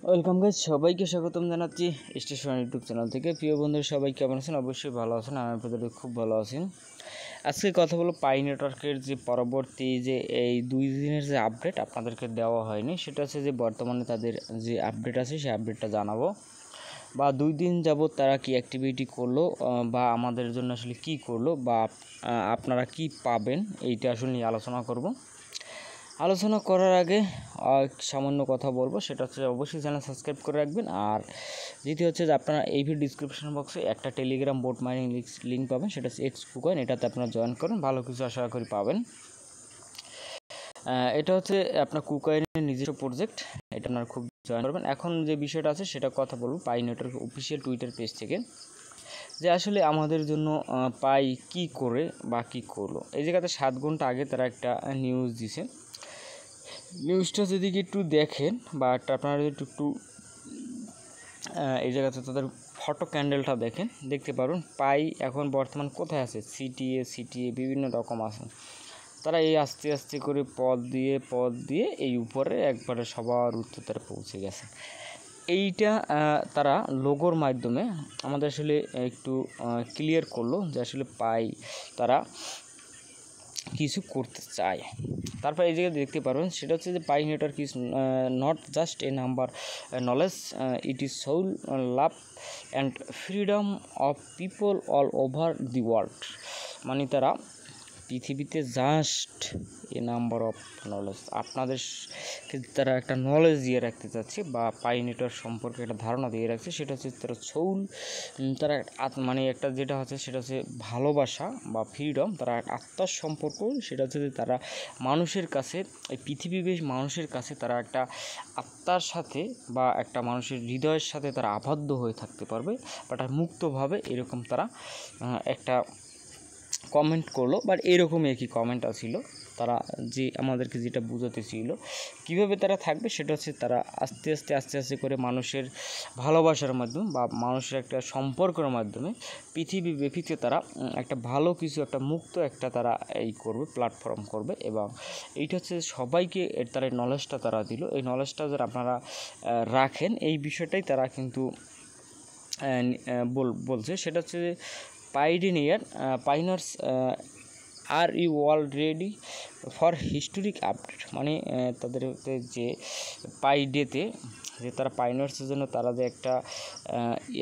Welcome guys, সবাইকে স্বাগতম জানাচ্ছি স্টেশন ইউটিউব চ্যানেল থেকে। প্রিয় বন্ধুরা সবাই কেমন আছেন? অবশ্যই ভালো আছেন। আমি আপনাদের খুব ভালো আছি। আজকে কথা বলবো পাই নেটওয়ার্কের যে পরবর্তী যে এই 2 দিনের যে আপডেট আপনাদেরকে দেওয়া হয়নি, সেটা হচ্ছে যে বর্তমানে তাদের যে আপডেট আছে সেই আপডেটটা জানাবো, বা 2 দিন যাবত তারা কি অ্যাক্টিভিটি করলো, বা আমাদের জন্য আসলে কি করলো, বা আপনারা কি পাবেন, এইটা আসলে নিয়ে আলোচনা করব। আলোচনা করার আগে সামান্য কথা বলবো, সেটা হচ্ছে অবশ্যই চ্যানেল সাবস্ক্রাইব করে রাখবেন। আর দ্বিতীয় হচ্ছে যে আপনারা এই ভিডিও ডিসক্রিপশন বক্সে একটা টেলিগ্রাম বোট মাইনিং লিঙ্ক পাবেন, সেটা হচ্ছে এক্স কুকয়েন। এটাতে আপনারা জয়েন করুন, ভালো কিছু আশা করি পাবেন। এটা হচ্ছে আপনার কুকয়েনের নিজস্ব প্রজেক্ট, এটা আপনারা খুব জয়েন করবেন। এখন যে বিষয়টা আছে সেটা কথা বলবো পাই নেটওয়ার্ক অফিসিয়াল টুইটার পেজ থেকে, যে আসলে আমাদের জন্য পাই কি করে বা কী করলো। এই জায়গাতে 7 ঘন্টা আগে তারা একটা নিউজ দিছে। নিউজটা যদি একটু দেখেন বা আপনারা যদি একটু এই জায়গাতে তাদের ফটো ক্যান্ডেলটা দেখতে পারুন পাই এখন বর্তমান কোথায় আছে। সিটিএ বিভিন্ন রকম আছে। তারা এই আস্তে আস্তে করে পদ দিয়ে এই উপরে একবারে সবার উচ্চতায় পৌঁছে গেছে। এইটা তারা লোগোর মাধ্যমে আমাদের আসলে একটু ক্লিয়ার করলো যে আসলে পাই তারা কিছু করতে চায়। তারপর এই জায়গায় দেখতে পারবেন সেটা হচ্ছে যে Pi network is not just a number knowledge, it is soul love and freedom of people all over the world. মানে তারা পৃথিবীতে just a number of knowledge, আপনাদেরকে তারা একটা নলেজ দিয়ে রাখতে চাচ্ছে, বা পাই নেটওয়ার্ক সম্পর্কে একটা ধারণা দিয়ে রাখছে। সেটা হচ্ছে তারা সোল, তারা মানে একটা যেটা হচ্ছে সেটা হচ্ছে ভালোবাসা বা ফ্রিডম, তারা আত্মার সম্পর্ক। সেটা হচ্ছে যে তারা মানুষের কাছে, এই পৃথিবীর মানুষের কাছে তারা একটা আত্মার সাথে বা একটা মানুষের হৃদয়ের সাথে তারা আবদ্ধ হয়ে থাকতে পারবে, বাট মুক্তভাবে। এরকম তারা একটা কমেন্ট করলো, বাট এরকমই একই কমেন্ট ছিল। তারা যে আমাদেরকে যেটা বুঝাতে ছিল কীভাবে তারা থাকবে, সেটা হচ্ছে তারা আস্তে আস্তে করে মানুষের ভালোবাসার মাধ্যমে বা মানুষের একটা সম্পর্কের মাধ্যমে পৃথিবী ব্যাপীতে তারা একটা ভালো কিছু, একটা মুক্ত একটা তারা এই করবে, প্ল্যাটফর্ম করবে। এবং এইটা হচ্ছে সবাইকে তারা এই নলেজটা তারা দিল। এই নলেজটা যারা আপনারা রাখেন, এই বিষয়টাই তারা কিন্তু বলছে। সেটা হচ্ছে যে Pioneers are you all ready for historic update. মানে তাদের যে পাই ডেতে যে তারা পাইনার্সের জন্য তারা যে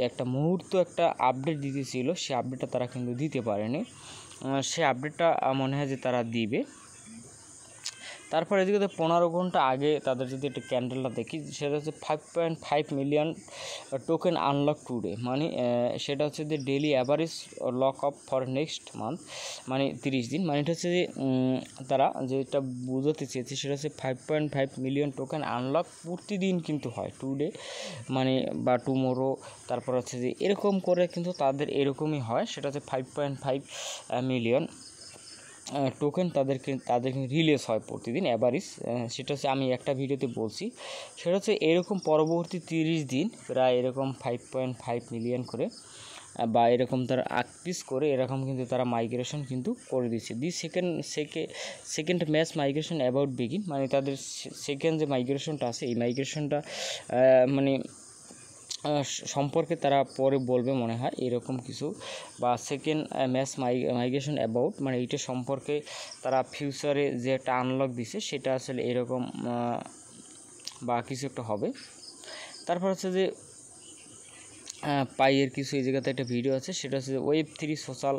একটা মুহূর্ত একটা আপডেট দিতেছিল, সে আপডেটটা তারা কিন্তু দিতে পারেনি। সে আপডেটটা মনে হয় যে তারা দিবে। তারপর এদিকে 15 ঘন্টা আগে তাদের যদি একটা ক্যান্ডেলটা দেখি, সেটা হচ্ছে 5.5 মিলিয়ন টোকেন আনলক টুডে। মানে সেটা হচ্ছে যে daily average lock up for next month, মানে 30 দিন। মানে এটা হচ্ছে যে তারা যেটা বুঝাতে চেয়েছে সেটা হচ্ছে 5.5 মিলিয়ন টোকেন আনলক প্রতিদিন কিন্তু হয়, টুডে মানে বা টুমোরো। তারপর হচ্ছে যে এরকম করে কিন্তু তাদের এরকমই হয়। সেটা হচ্ছে 5.5 মিলিয়ন টোকেন তাদেরকে রিলিজ হয় প্রতিদিন অ্যাভারেজ। সেটা হচ্ছে আমি একটা ভিডিওতে বলছি, সেটা হচ্ছে এরকম পরবর্তী 30 দিন প্রায় এরকম 5.5 মিলিয়ন করে বা এরকম তারা 8 পিস করে এরকম কিন্তু তারা মাইগ্রেশন কিন্তু করে দিচ্ছে। Second match migration about begin. মানে তাদের সেকেন্ড যে মাইগ্রেশনটা আছে, এই মাইগ্রেশনটা মানে সম্পর্কে তারা পরে বলবে মনে হয় এরকম কিছু, বা সেকেন্ড ম্যাচ মাইগ্রেশন অ্যাবাউট, মানে এইটা সম্পর্কে তারা ফিউচারে যে একটা আনলক দিছে সেটা আসলে এরকম বা কিছু একটা হবে। তারপর হচ্ছে যে পাইয়ের কিছু এই জায়গাতে একটা ভিডিও আছে, সেটা হচ্ছে Web3 সোশ্যাল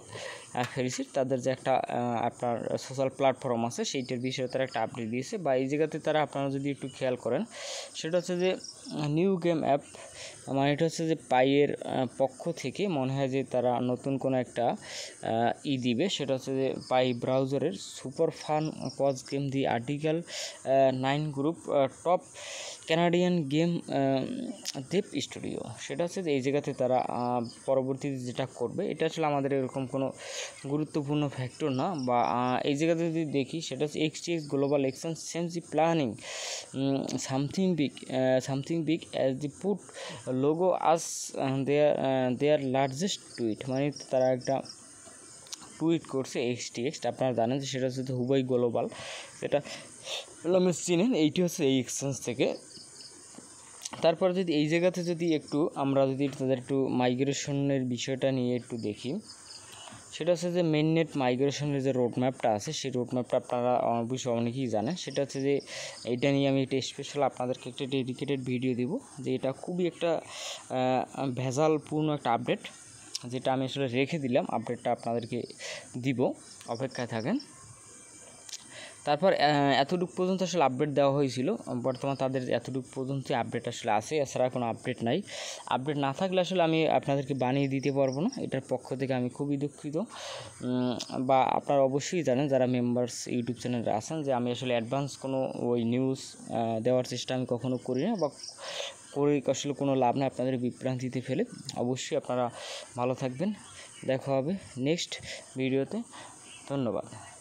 ফেরিসিট, তাদের যে একটা আপনার সোশ্যাল প্ল্যাটফর্ম আছে সেইটার বিষয়ে তারা একটা আপডেট দিয়েছে। বা এই জায়গাতে তারা আপনারা যদি একটু খেয়াল করেন, সেটা হচ্ছে যে নিউ গেম অ্যাপ। মানে এটা হচ্ছে যে পাইয়ের পক্ষ থেকে মনে হয় যে তারা নতুন কোনো একটা দিবে। সেটা হচ্ছে যে পাই ব্রাউজারের super fun pause game the article 9 group top Canadian game dev studio. সেটা হচ্ছে যে এই জায়গাতে তারা পরবর্তীতে যেটা করবে, এটা আসলে আমাদের এরকম কোনো গুরুত্বপূর্ণ ফ্যাক্টর না। বা এই জায়গাতে যদি দেখি, সেটা হচ্ছে XTX global exchange planning something big as they put logo as their largest tweet. মানে তারা একটা টুইট করছে XTX, আপনারা জানেন যে সেটা হচ্ছে হুবাই গ্লোবাল, সেটা চিনেন। এইটি হচ্ছে এই এক্সচেঞ্জ থেকে তারপর যদি এই জায়গাতে যদি একটু আমরা যদি তাদের একটু মাইগ্রেশনের বিষয়টা নিয়ে একটু দেখি, সেটা হচ্ছে যে মেইননেট মাইগ্রেশনের যে রোডম্যাপটা আছে, সেই রোডম্যাপটা আপনারা অবশ্যই অনেকেই জানেন। সেটা হচ্ছে যে এইটা নিয়ে আমি একটা স্পেশাল আপনাদেরকে একটা ডেডিকেটেড ভিডিও দিব, যে এটা খুবই একটা ভেজালপূর্ণ একটা আপডেট, যেটা আমি আসলে রেখে দিলাম, আপডেটটা আপনাদেরকে দিব, অপেক্ষায় থাকেন। তারপর এতটুকু পর্যন্ত আসলে আপডেট দেওয়া হয়েছিল, বর্তমান তাদের এতটুকু পর্যন্ত আপডেট আসলে আছে, এছাড়া কোনো আপডেট নাই। আপডেট না থাকলে আসলে আমি আপনাদেরকে বানিয়ে দিতে পারবো না, এটার পক্ষ থেকে আমি খুবই দুঃখিত। বা আপনারা অবশ্যই জানেন যারা মেম্বার্স ইউটিউব চ্যানেলে আছেন, যে আমি আসলে অ্যাডভান্স কোনো ওই নিউজ দেওয়ার চেষ্টা আমি কখনো করি না, বা করে আসলে কোনো লাভ নেই আপনাদের বিভ্রান্তিতে ফেলে। অবশ্যই আপনারা ভালো থাকবেন, দেখা হবে নেক্সট ভিডিওতে। ধন্যবাদ।